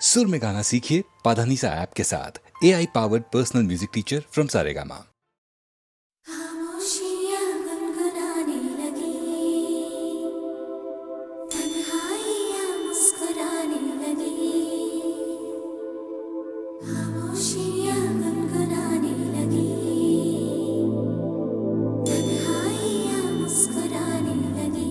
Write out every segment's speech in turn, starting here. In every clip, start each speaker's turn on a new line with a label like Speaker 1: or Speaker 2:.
Speaker 1: सुर में गाना सीखिए पाधानीसा ऐप के साथ। AI powered personal music teacher from Saregama.
Speaker 2: खामोशियाँ गुनगुनाने लगी, तन्हाइयाँ मुस्कुराने लगी। खामोशियाँ गुनगुनाने लगी, तन्हाइयाँ मुस्कुराने लगी।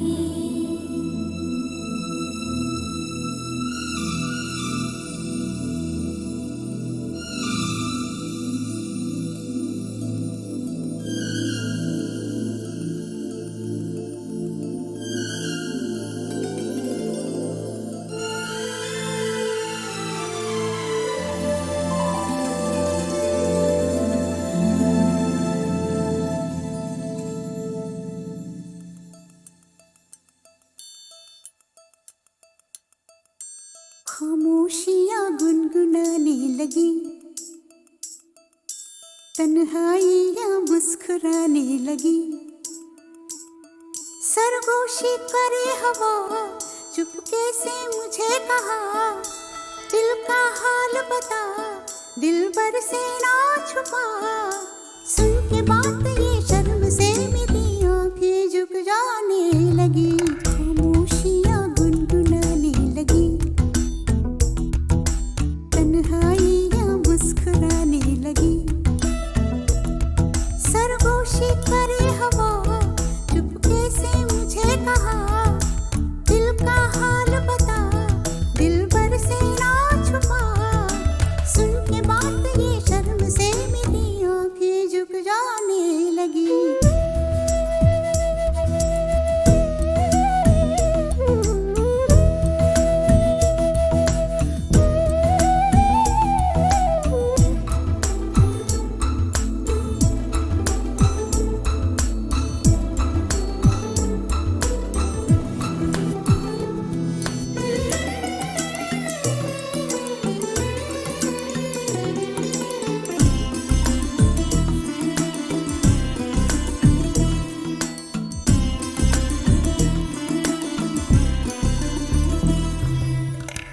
Speaker 2: खामोशियाँ गुनगुनाने लगी, तन्हाइयाँ मुस्कुराने लगी। सरगोशी करे हवा, चुपके से मुझे कहा, दिल का हाल बता, दिलबर से ना छुपा। सुन के बात ये शर्म से मेरी आंखें झुक जाने लगी। खामोशियाँ गुनगुनाने लगी, तन्हाइयाँ मुस्कुराने लगी। सरगोशी करे हवा, चुपके से मुझे कहा, दिल का हाल बता, दिलबर से ना छुपा। सुन के बात ये शर्म से मेरी आंखें झुक जाने लगी।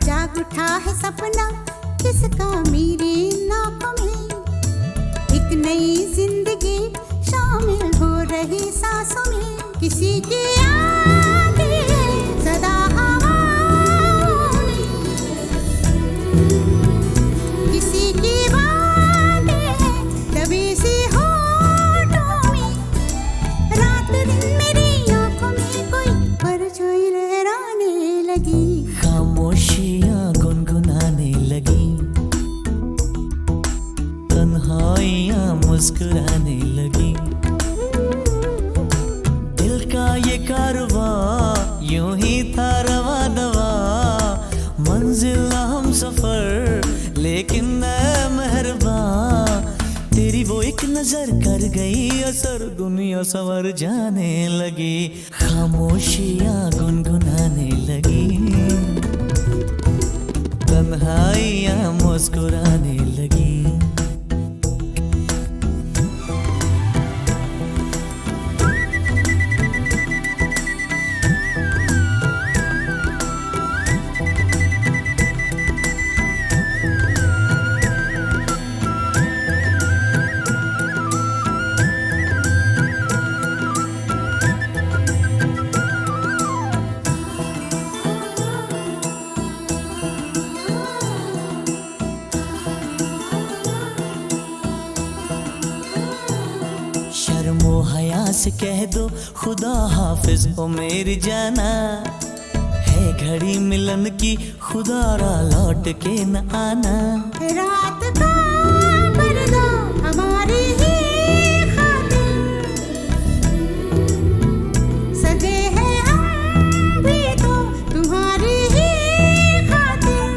Speaker 2: जाग उठा है सपना किसका मेरी नाकों में, एक नई जिंदगी शामिल हो रही सांसों में। किसी की याद है सदा हवाओं में, किसी की बातें हैं दबी सी होठों में। रात दिन मेरी आंखों में कोई परछाई लहराने लगी।
Speaker 3: खामोशियाँ गुनगुनाने लगी, तन्हाइयाँ मुस्कुराने लगी। दिल का ये कारवां यूं ही था रवा दवा, मंजिल ना हम सफर लेकिन मैं मेहरबान। तेरी वो एक नजर कर गई असर, दुनिया संवर जाने लगी। खामोशियाँ गुनगुनाने लगी, तन्हाइयाँ मुस्कुराने लगी। शर्मो हया से कह दो खुदा हाफिज हो मेरी जाना, है घड़ी मिलन की खुदा रा लौट के न आना।
Speaker 2: रात का पर्दा हमारी ही खातिर, सजे हैं हम भी तो तुम्हारी ही खातिर।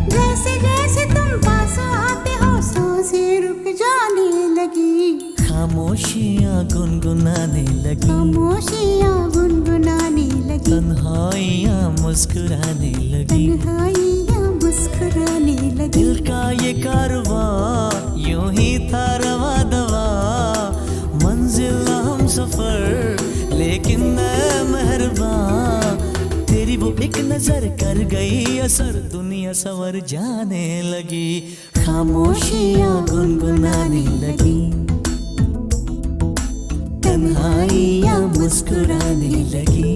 Speaker 2: जैसे जैसे तुम पास आते हो सांसें रुक जाने लगी।
Speaker 3: खामोशियाँ गुनगुनाने लगी,
Speaker 2: खामोशियाँ गुनगुनाने लगी,
Speaker 3: तन्हाइयाँ मुस्कुराने लगी।
Speaker 2: तन्हाइयाँ मुस्कुराने लगी।
Speaker 3: दिल का ये कारवां एक नजर कर गई असर, दुनिया संवर जाने लगी, खामोशियां गुनगुनाने लगी, तन्हाइयां मुस्कुराने लगी।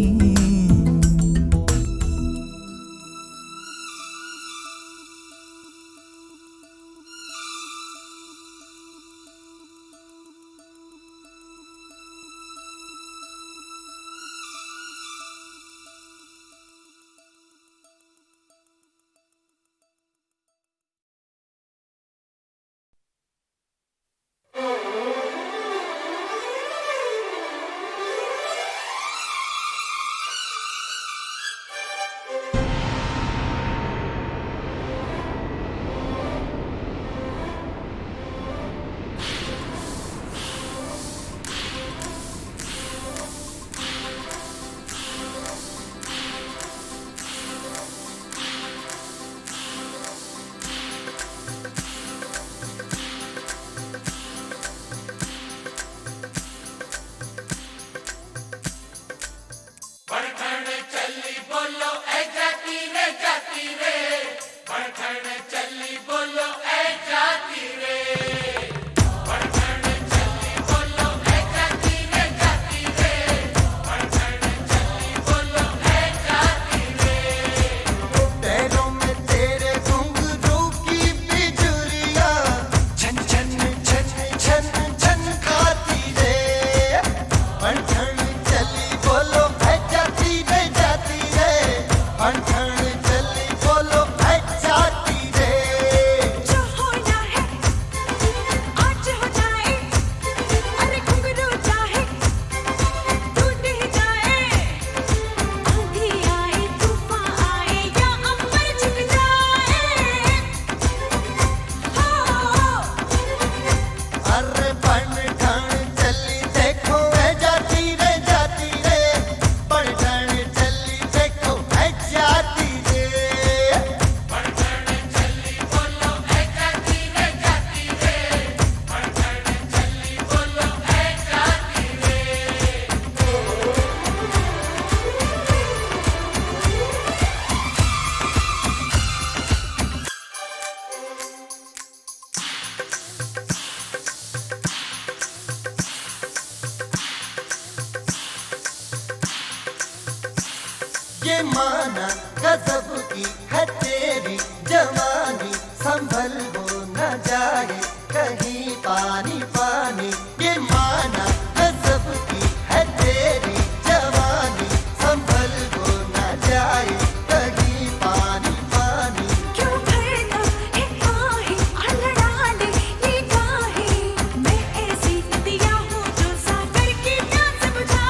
Speaker 4: ये माना गजब की है तेरी जवानी, संभल वो न जाए कहीं पानी पानी। ये माना गजब की है तेरी जवानी, संभल वो न जाए कहीं पानी पानी।
Speaker 2: क्यों भरता है आहें अड़ाले निगाहें, मैं ऐसी नदिया हूँ जो सागर की प्यास बुझाए।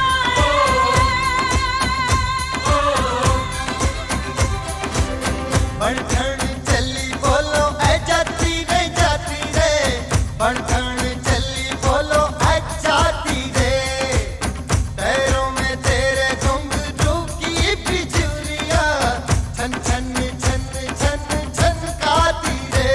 Speaker 4: बढ़न चली बोलो ऐ जाती रे, बढ़न चली बोलो ऐ जाती रे। पैरों में तेरे घुंघरू की बिजुरियां छन छन छन छन छनकाती रे।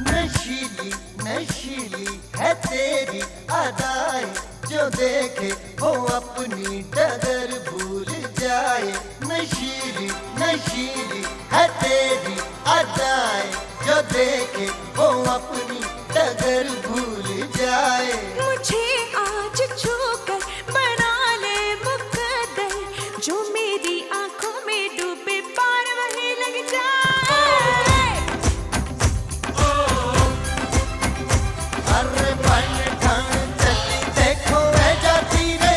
Speaker 4: नशीली नशीली है तेरी अदाएं, जो देखे वो अपनी डगर भूल जाए। नशीली नशीली है तेरी अदाएं, जो देखे वो अपनी डगर भूल जाए।
Speaker 2: मुझे आज छूकर बना ले मुकद्दर, जो मेरी आंखों में डूबे पार वही लग जाए।
Speaker 4: अरे बढ़न चली देखो ऐ जाती रे,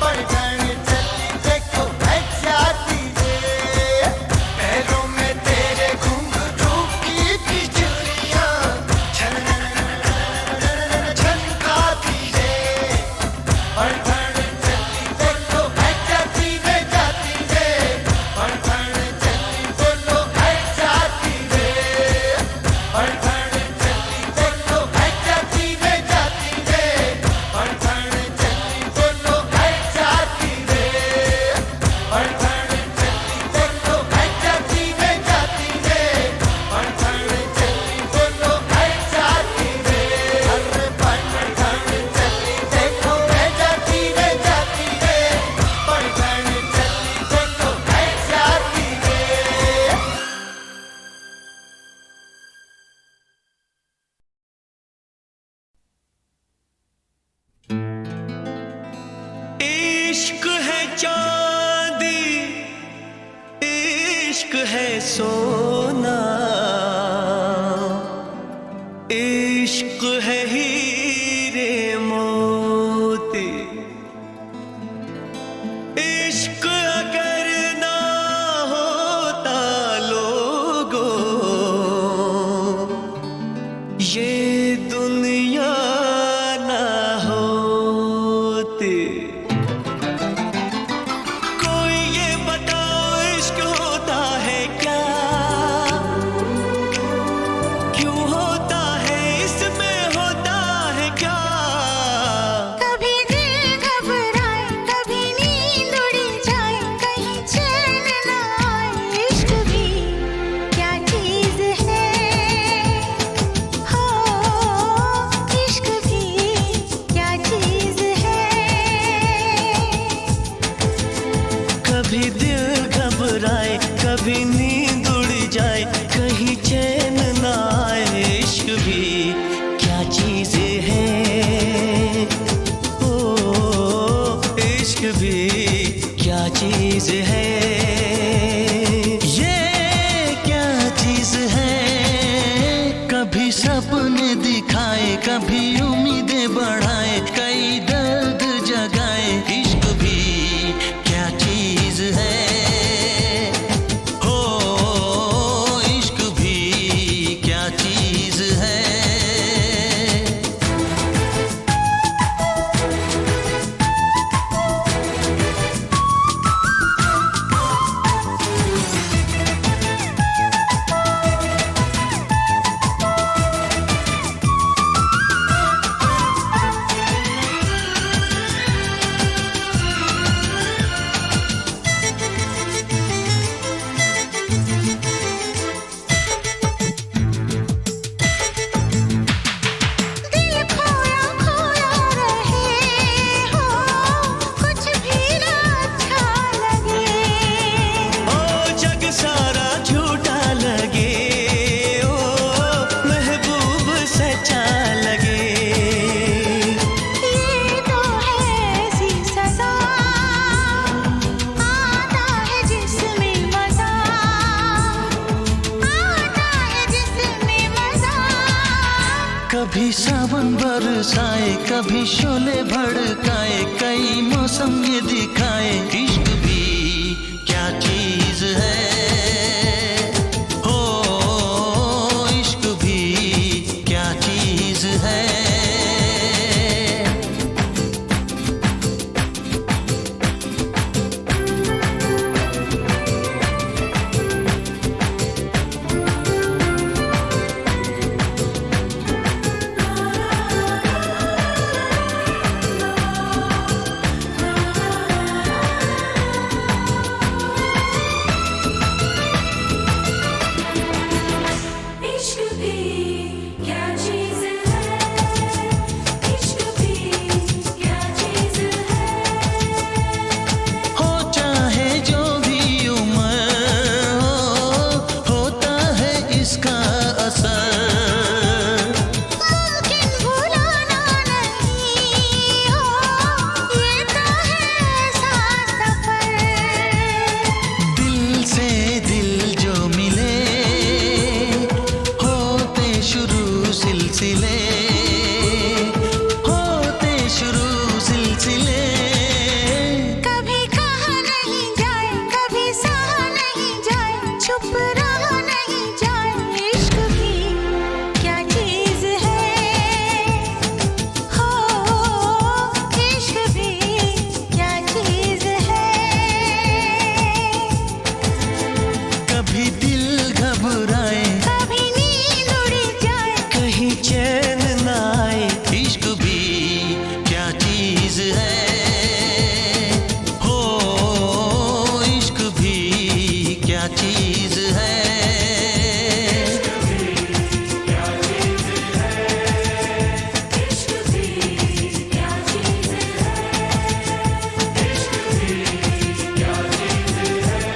Speaker 4: बढ़न चली देखो ऐ जाती रे। पैरों में तेरे घुंघरू की बिजुरियां छन
Speaker 3: इश्क है सोना, इश्क है हीरे मोती, इश्क अगर ना होता लोगों, ये दुनिया ना होती। कोई ये बताओ इश्क होता है क्या, क्यों होता है, इसमें होता है क्या?
Speaker 2: कभी दिल घबराए, कभी नींद उड़ जाए, कहीं चैन न आए, इश्क भी क्या चीज है। हो इश्क भी क्या चीज है।
Speaker 3: कभी दिल घबराए, कभी नींद उड़ जाए, कहीं चैन ना आए, इश्क भी क्या चीज है। ओ इश्क भी क्या चीज है, ये क्या चीज है। कभी सपने दिखाए, कभी उम्मीदें बढ़ाए, कई दर्द जगाए, इश्क भी क्या चीज है। हो इश्क भी क्या चीज है।
Speaker 2: दिल खोया खोया रहे हो, कुछ भी ना अच्छा लगे।
Speaker 3: ओ जग सारा झूठा लगे, ओ महबूब सच्चा लगे।
Speaker 2: ये तो है ऐसी सजा, आता है जिसमें मजा, आता है जिसमें मजा।
Speaker 3: कभी सावन बरसाए, कभी शोले भड़काए, कई मौसम ये दिखाए, इश्क भी क्या चीज है। हो इश्क भी क्या चीज है।
Speaker 5: इश्क भी क्या चीज है, इश्क भी क्या चीज है।
Speaker 3: हो चाहे जो भी उम्र हो, होता है इसका असर।
Speaker 2: मुमकिन भुलाना नहीं हो, ये तो है ऐसा सफर।
Speaker 3: दिल से दिल जो मिले, होते शुरू सिलसिले, होते शुरू सिलसिले।
Speaker 2: कभी कहा नहीं जाए, कभी सहा नहीं जाए, चुप रहा नहीं जाए, इश्क भी क्या चीज है। हो इश्क भी क्या चीज है।
Speaker 3: कभी दिल घबराए,
Speaker 2: कभी नींद उड़ जाए,
Speaker 3: कहीं चैन ना आए, इश्क भी क्या चीज है। हो इश्क भी क्या चीज है।
Speaker 5: इश्क भी क्या चीज है, इश्क भी क्या चीज है।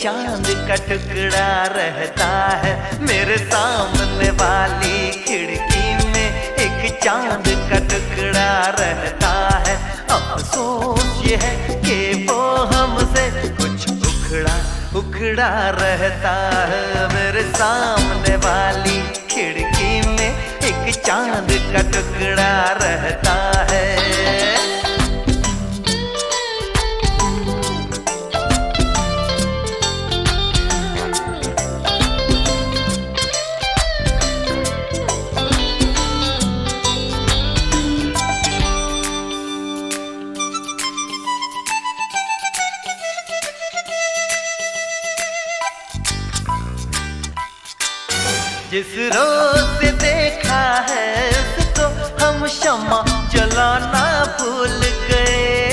Speaker 4: चांद का टुकड़ा रहता है मेरे सामने वाली खिड़की में, एक चांद का टुकड़ा रहता है। अफसोस ये है कि वो हमसे कुछ उखड़ा रहता है मेरे सामने वाली खिड़की में, एक चांद का टुकड़ा रहता है। जिस रोज से देखा है उसको हम शम्मा जलाना भूल गए।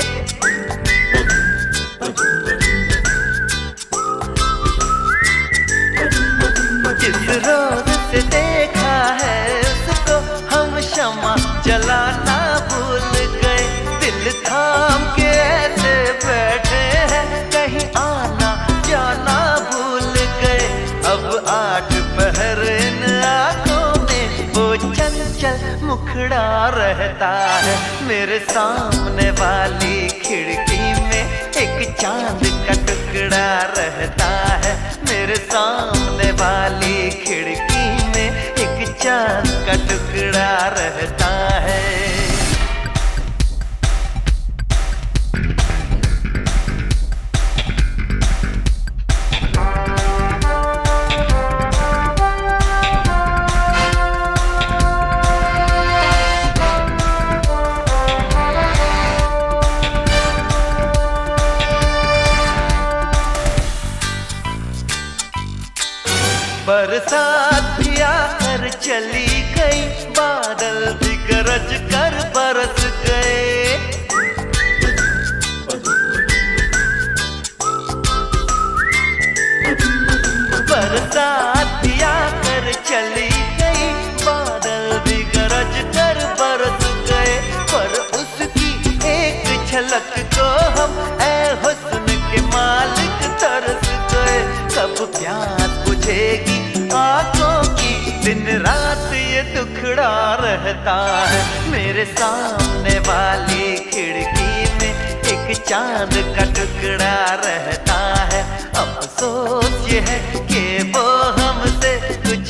Speaker 4: जिस रोज से देखा है उसको हम शम्मा जलाना भूल गए। दिल थाम के ऐसे बैठे हैं कहीं आना जाना भूल गए। अब 8 पहर इन आंखों में वो चंचल मुखड़ा रहता है मेरे सामने वाली खिड़की में, एक चांद का टुकड़ा रहता है मेरे सामने वाली खिड़की में, एक चांद का टुकड़ा रहता है। बरसात भी आकर चली गई, बादल भी गरज कर बरस गए। बरसात भी आकर चली गई, बादल भी गरज कर बरस गए। पर उसकी एक झलक को हम ऐ हुस्न के मालिक तरस गए। कब प्यास बुझेगी आंखों की, दिन रात ये दुखड़ा रहता है मेरे सामने वाली खिड़की में, एक चांद का टुकड़ा रहता है। अफसोस ये है कि वो हमसे कुछ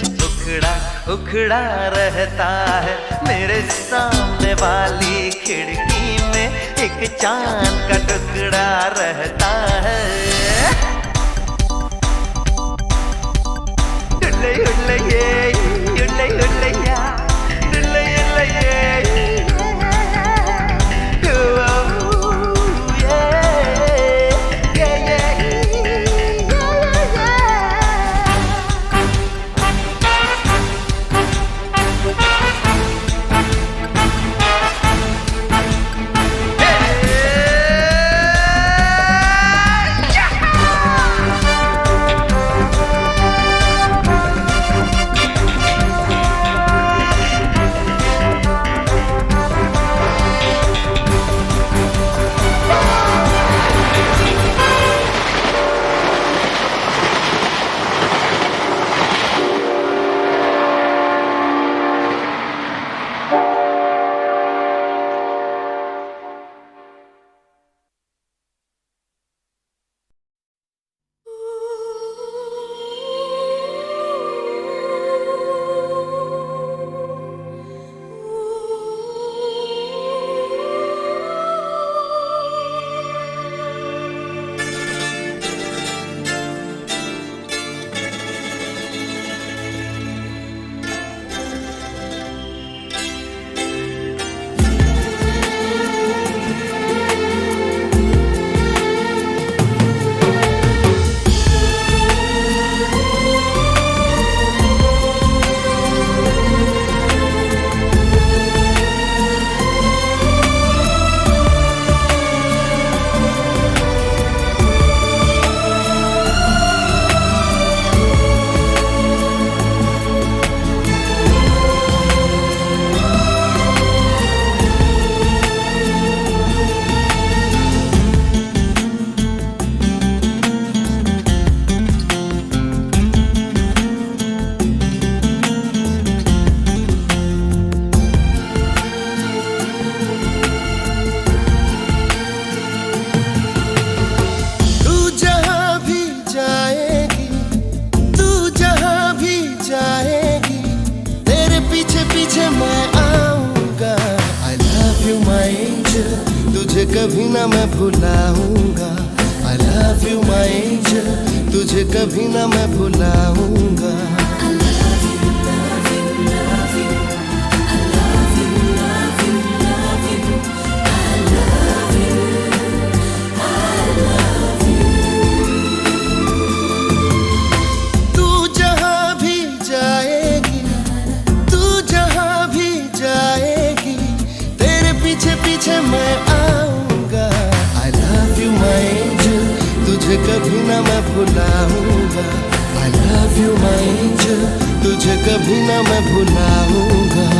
Speaker 4: उखड़ा रहता है मेरे सामने वाली खिड़की में, एक चांद का टुकड़ा रहता है। उड़ले ये उड़ले या उड़ले ये
Speaker 6: कभी ना मैं भुलाऊंगा। I love you my angel, तुझे कभी ना मैं भुलाऊंगा। तू जहाँ भी जाएगी, तू जहाँ भी जाएगी, तेरे पीछे पीछे मैं आऊंगा। I love you my angel, तुझे कभी ना मैं भुलाऊंगा। I love you my angel, तुझे कभी ना मैं भुलाऊंगा।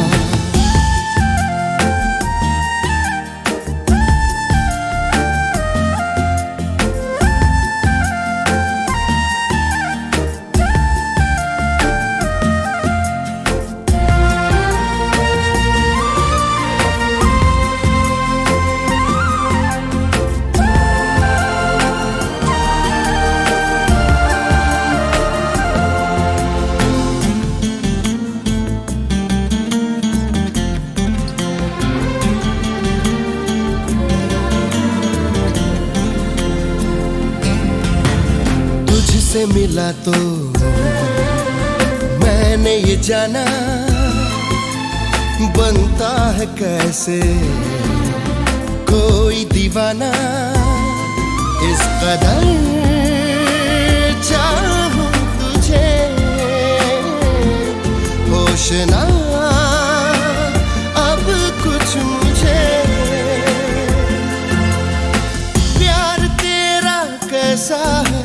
Speaker 6: तुझसे मिला तो मैंने ये जाना, बनता है कैसे कोई दीवाना। इस कदर चाहूं तुझे, होश ना अब कुछ मुझे। प्यार तेरा कैसा है,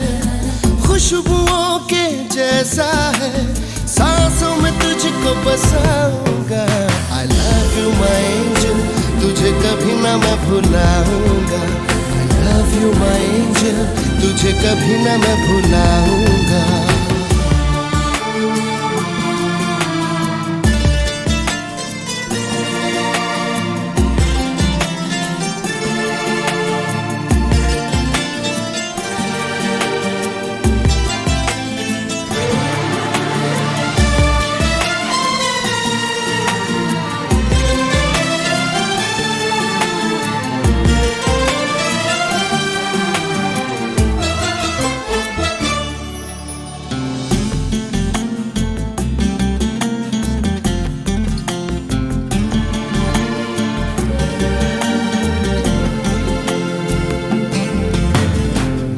Speaker 6: खुशबुओं के जैसा है, सांसों में तुझको बसाऊंगा। I love you my angel, तुझे कभी ना मैं भुलाऊंगा। I love you my angel, तुझे कभी ना मैं भुलाऊंगा।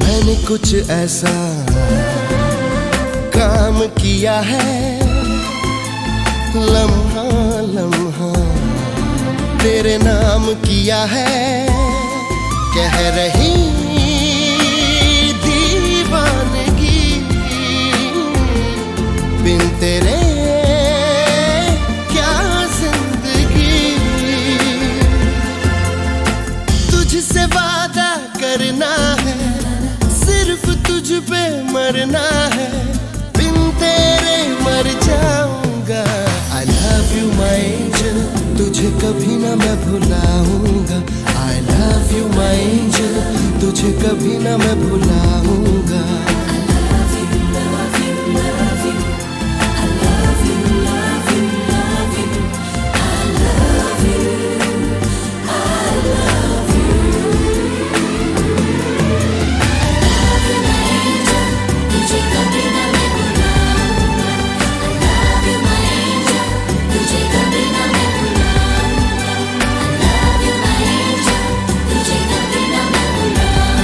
Speaker 6: मैंने कुछ ऐसा काम किया है, लम्हा लम्हा तेरे नाम किया है। कह रही दीवानगी बिन तेरे क्या जिंदगी। तुझसे वादा करना है, सिर्फ तुझ पे मरना है, बिन तेरे मर जाऊंगा। I love you my angel, तुझे कभी ना मैं भुलाऊंगा। I love you my angel, तुझे कभी ना मैं भुलाऊंगा।
Speaker 5: तुझे कभी ना मैं भुलाऊंगा।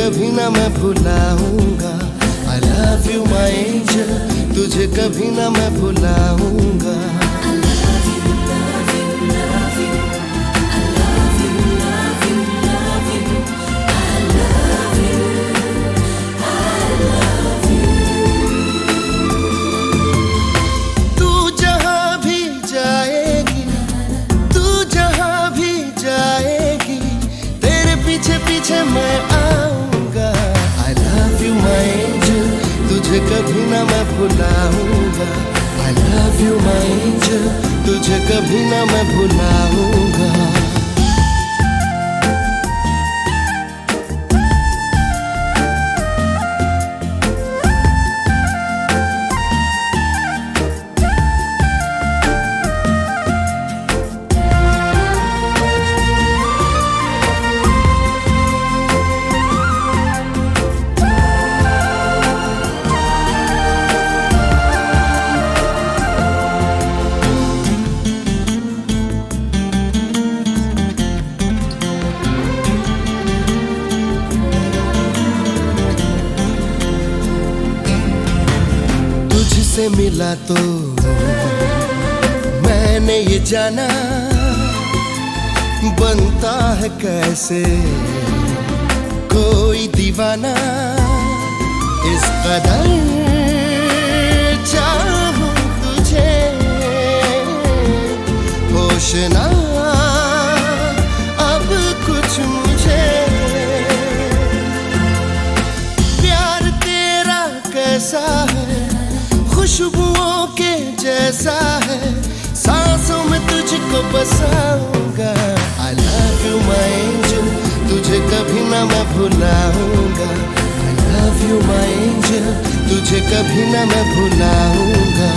Speaker 6: कभी ना मैं भुलाऊंगा। I love you my angel, तुझे कभी ना मैं भुलाऊंगा। तू जहाँ भी जाएगी, तू जहाँ भी जाएगी, तेरे पीछे पीछे मैं आऊंगा। I love you my angel, तुझे कभी ना मैं भुलाऊंगा। I love you my angel, तुझे कभी ना मैं भुलाऊंगा। तुझसे मिला तो मैंने ये जाना, बनता है कैसे कोई दीवाना। इस कदर चाहूं तुझे, होश ना अब कुछ मुझे। प्यार तेरा कैसा है, खुशबुओं के जैसा है, सांसों में तुझको बसाऊंगा। I love you my angel, तुझे कभी ना मैं भुलाऊंगा। I love you my angel, तुझे कभी ना मैं भुलाऊंगा।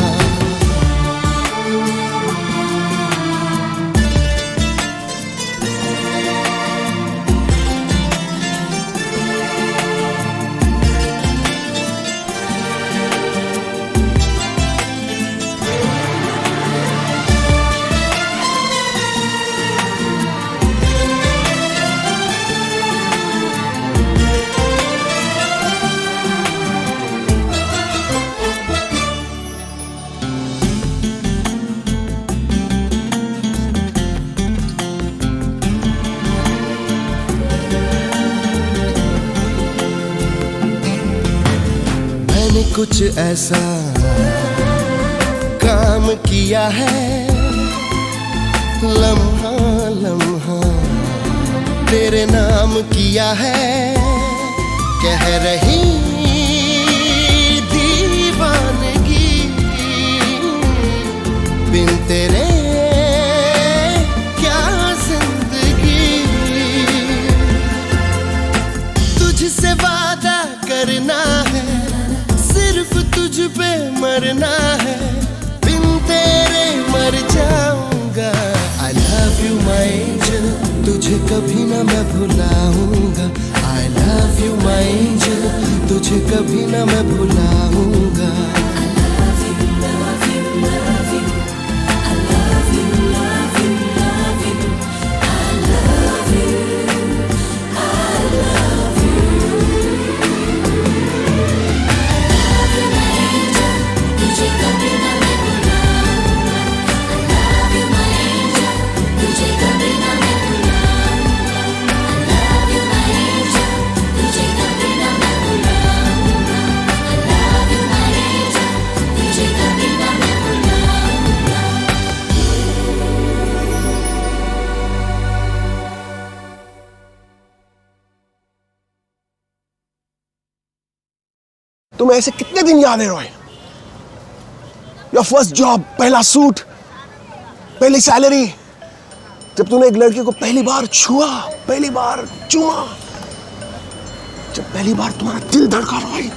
Speaker 6: मैंने कुछ ऐसा काम किया है, लम्हा लम्हा तेरे नाम किया है। कह रही दीवानगी बिन तेरे क्या जिंदगी। तुझसे वादा करना है, सिर्फ तुझ पे मरना है, बिन तेरे मर जाऊंगा। I love you my angel, तुझे कभी ना मैं भुलाऊंगा। I love you my angel, तुझे कभी ना मैं भुलाऊंगा।
Speaker 7: तुम्हें ऐसे कितने दिन याद है रॉय? योर फर्स्ट जॉब, पहला सूट, पहली सैलरी, जब तूने एक लड़की को पहली बार छुआ, पहली बार चूमा, जब पहली बार तुम्हारा दिल धड़का रॉय।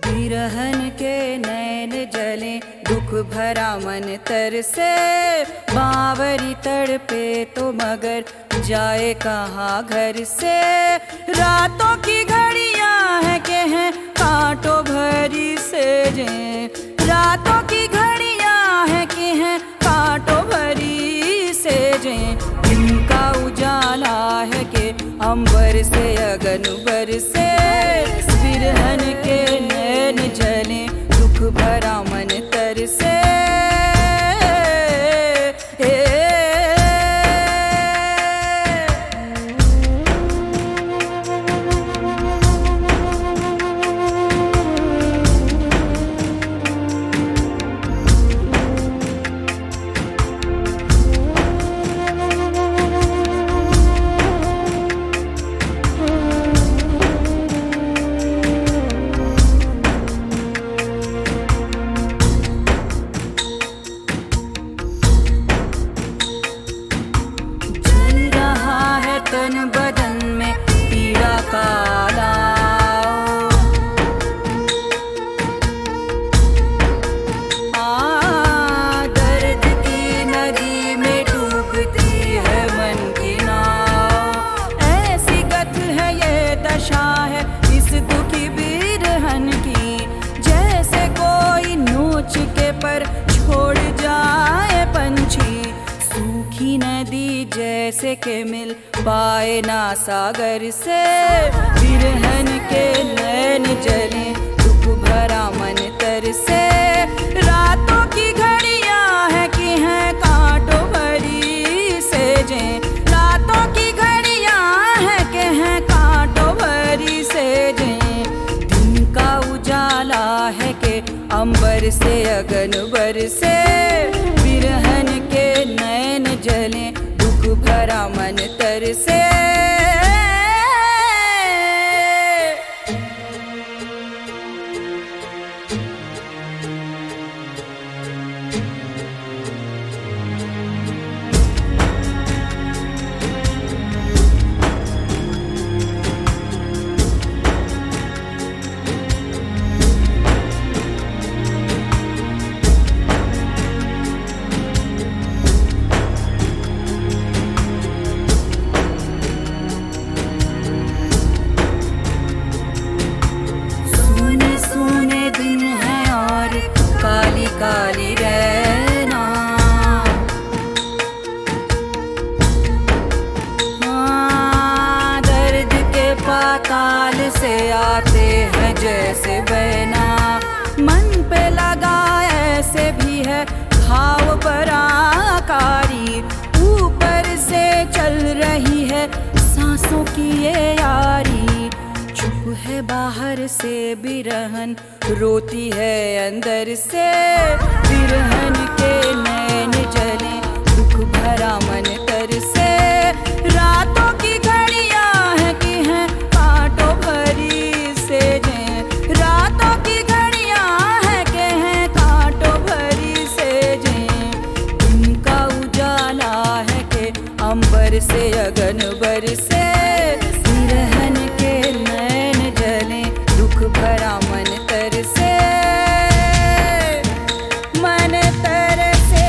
Speaker 2: विरहन के नैन जले दुख भरा मन तरसे बावरी तड़पे तो मगर जाए कहाँ घर से रातों की घड़ियां है के हैं कांटों भरी से जे रातों की घड़ियां है के हैं कांटों भरी से जे दिन का उजाला है के अंबर से अगन बरसे विरहन के नैन जले दुख भरा मन तरसे तन बदन में पीड़ा काला दर्द की नदी में डूबती है मन की नाव ऐसी गत है ये दशा है इस दुखी बिरहन की जैसे कोई नोच के पर छोड़ जाए पंछी सूखी नदी जैसे के मिल पाए ना सागर से विरहन के नैन जले दुख भरा मन तरसे रातों की घड़ियां है कि हैं कांटों भरी से जे रातों की घड़ियां है कि हैं कांटों भरी से जे दिन का उजाला है के अंबर से अगन बरसे विरहन के नैन जले दुख भरा मन तरसे काली रहना दर्द के पाताल से आते हैं जैसे बहना मन पे लगा ऐसे भी है घाव पराकारी ऊपर से चल रही है सांसों की ये यारी चुप है बाहर से बिरहन रोती है अंदर से विरहन के नैन जले दुख भरा मन तरसे रातों की घड़ियां है कि हैं कांटों भरी से जे रातों की घड़ियां है कि हैं कांटों भरी से जे दिन का उजाला है के अंबर से अगन बरसे विरहन के नैन जले दुख भरा मन तरसे मन तरसे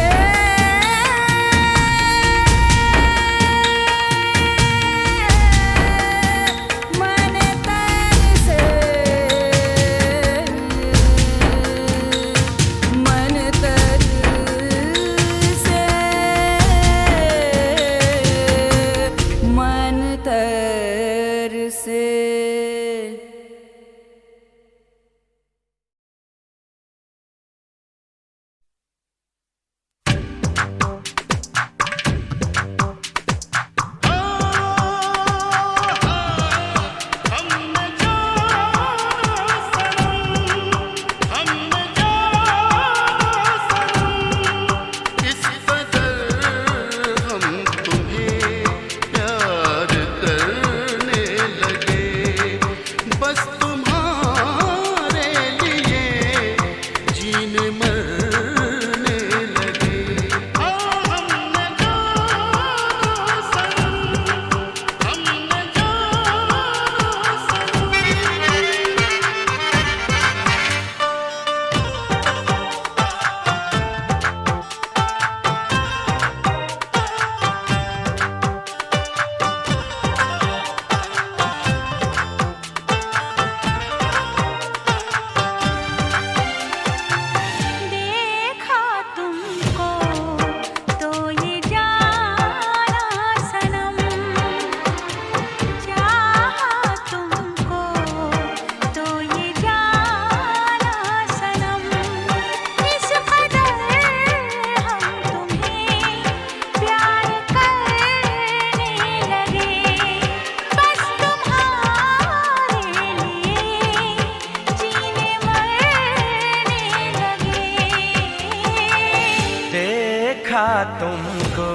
Speaker 4: तुमको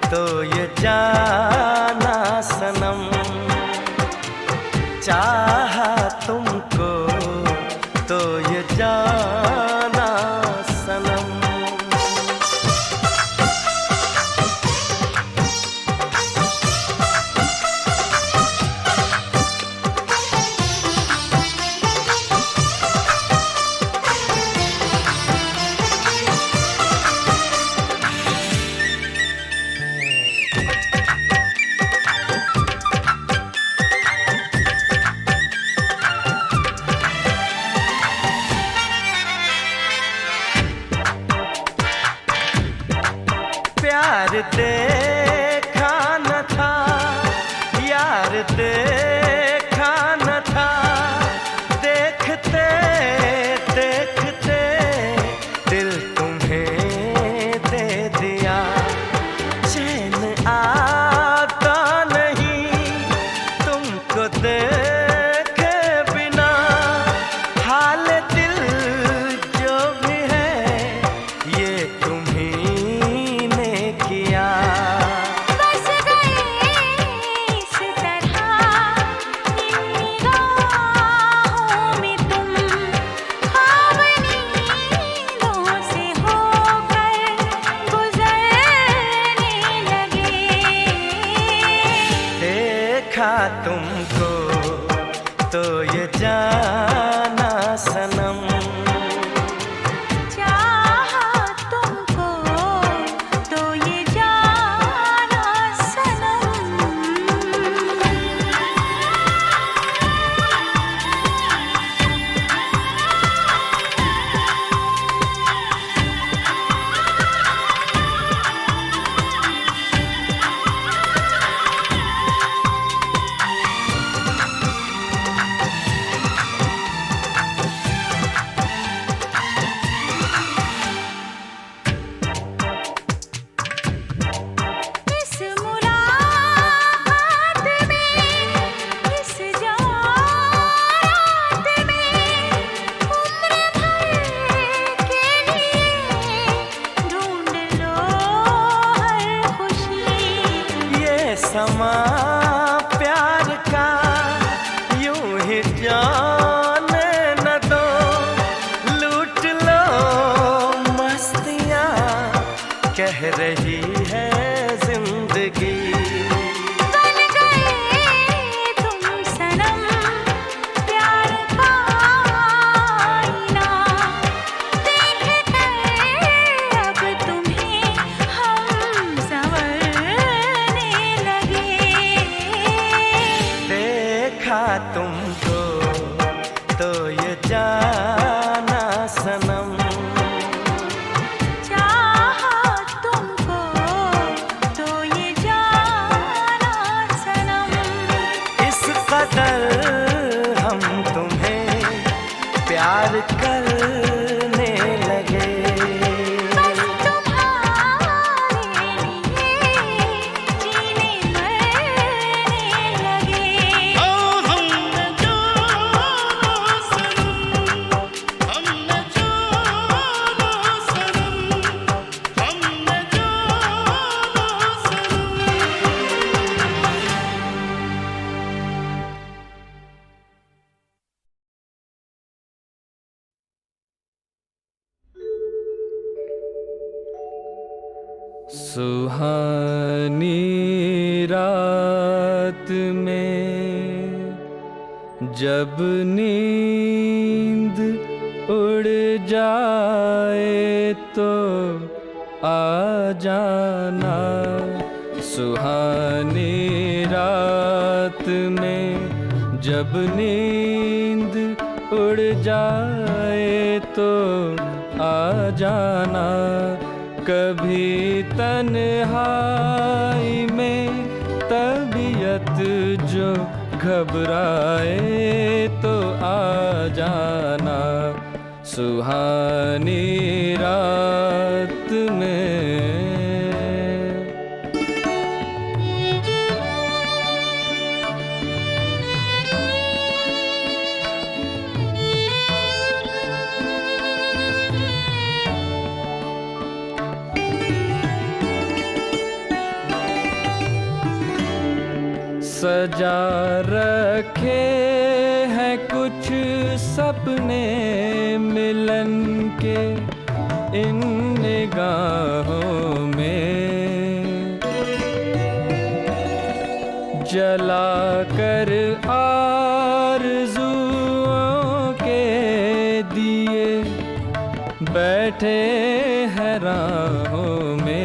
Speaker 4: तो ये जाना सनम, चाहा तुमको तो ये जाना सनम। प्यार देखा न था यार, देखा न था, देखते देखते दिल तुम्हें दे दिया। चैन आता नहीं तुमको देखे बिना, हाल दिल जो भी है ये तुम्ही ने किया।
Speaker 2: बस गए इस तरह इन निगाहों में तुम, ख्वाब नींदों से होकर गुजरने लगे।
Speaker 4: देखा तुमको तो ये जाना सनम,
Speaker 2: चाहा तुमको तो ये जाना सनम। इस मुलाकात में, इस जात में, उम्र भर के लिए ढूंढ लो हर खुशी।
Speaker 4: ये समा प्यार का यूं ही जाने न दो, लूट लो मस्तियाँ कह रही है जिंदगी।
Speaker 2: बन गए तुम सनम प्यार का आईना, देख कर अब तुम्हें हम संवरने लगे।
Speaker 4: देखा तुमको तो ये जाना सनम,
Speaker 2: चाहा तुमको तो ये जाना सनम।
Speaker 4: इस कदर हम तुम्हें प्यार करने लगे।
Speaker 2: बस तुम्हारे लिए जीने मरने लगे।
Speaker 6: हमने जाना सनम, हमने जाना सनम, हमने जाना
Speaker 3: सुहानी रात में जब नींद उड़ जाए तो आ जाना। सुहानी रात में जब नींद उड़ जाए तो आ जाना। कभी तन्हाई में तबीयत जो घबराए तो आ जाना। सुहानी रात में
Speaker 8: सजा रखे हैं कुछ सपने मिलन के इन निगाहों में, जला कर आरज़ुओं के दिए बैठे हैं राहों में।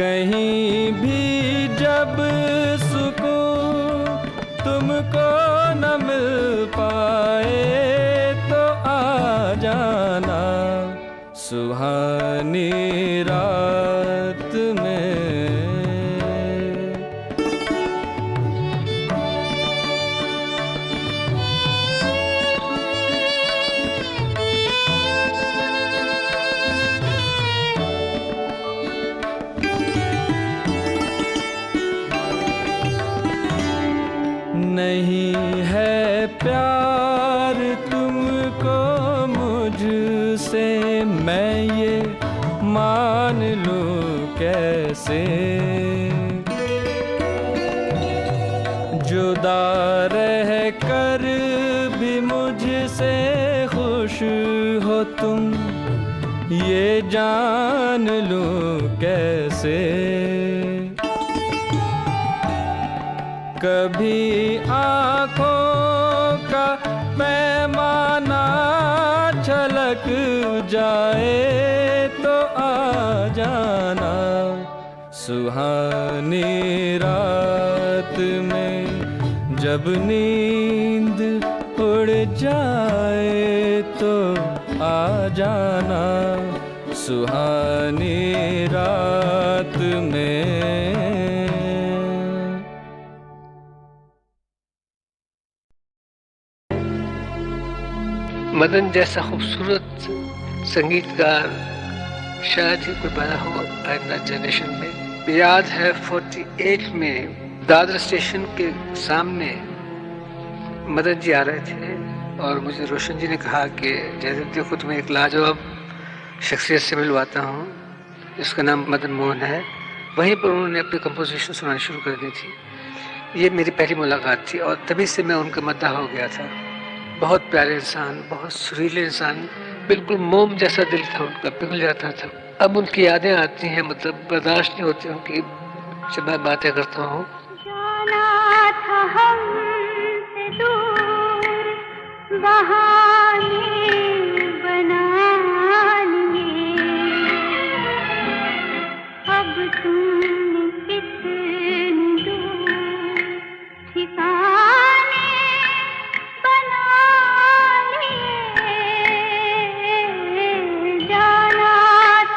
Speaker 8: कहीं भी जब सुकून तुमको न मिल पाए तो आ जाना सुहानी रात में। नहीं है प्यार तुमको मुझसे, मैं ये मान लूं कैसे। जुदा रह कर भी मुझसे खुश हो तुम, ये जान लूं कैसे। कभी आँखों का पैमाना छलक जाए तो आ जाना सुहानी रात में। जब नींद उड़ जाए तो आ जाना सुहानी रात में।
Speaker 9: मदन जैसा खूबसूरत संगीतकार शायद ही कोई पैदा हो आइंदा जनरेशन में। याद है 48 में दादर स्टेशन के सामने मदन जी आ रहे थे और मुझे रोशन जी ने कहा कि जयदेव देखो तुम्हें एक लाजवाब शख्सियत से मिलवाता हूँ, इसका नाम मदन मोहन है। वहीं पर उन्होंने अपनी कंपोजिशन सुनानी शुरू कर दी थी। ये मेरी पहली मुलाकात थी और तभी से मैं उनका मद्दा हो गया था। बहुत प्यारे इंसान, बहुत सुरीले इंसान, बिल्कुल मोम जैसा दिल था उनका, पिघल जाता था। अब उनकी यादें आती हैं, मतलब बर्दाश्त नहीं होती उनकी जब मैं बातें करता हूँ।
Speaker 2: जाना था हमसे दूर, बहाने बना लिए, अब तुमने कितनी दूर ठिकाने बना लिए। जाना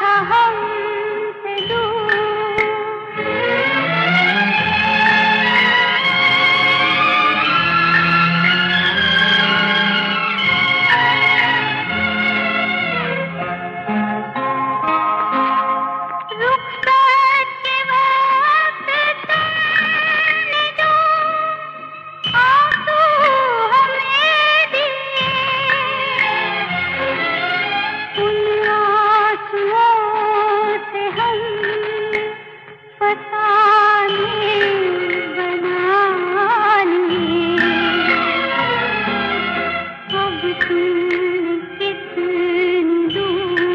Speaker 2: था हमसे दूर, रुखसत के वक्त तुमने जो आंसू हमें दिए, उन आंसुओं से हम फसाने बना लिए। अब तुमने कितनी दूर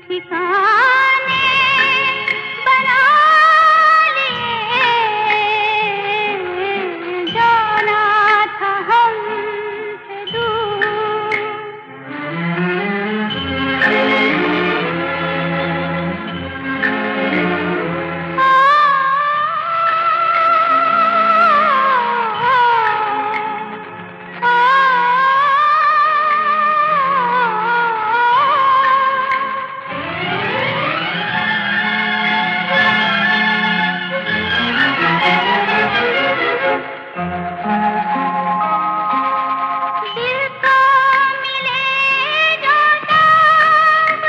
Speaker 2: ठिकाने बना लिए। जाना था हमसे दूर, दिल को मिले जो तब,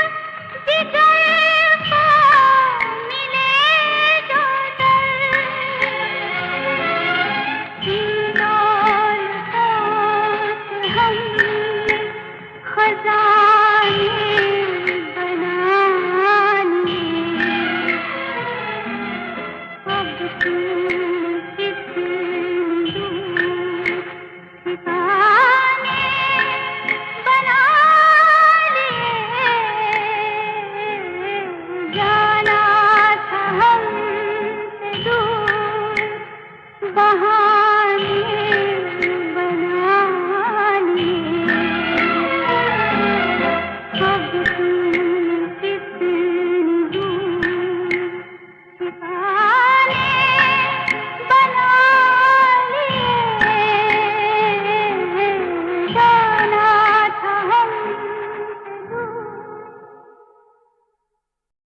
Speaker 2: जिगर को मिले जो दर्द, इन दौलतों से हम खजाने बना लिए। कहाँ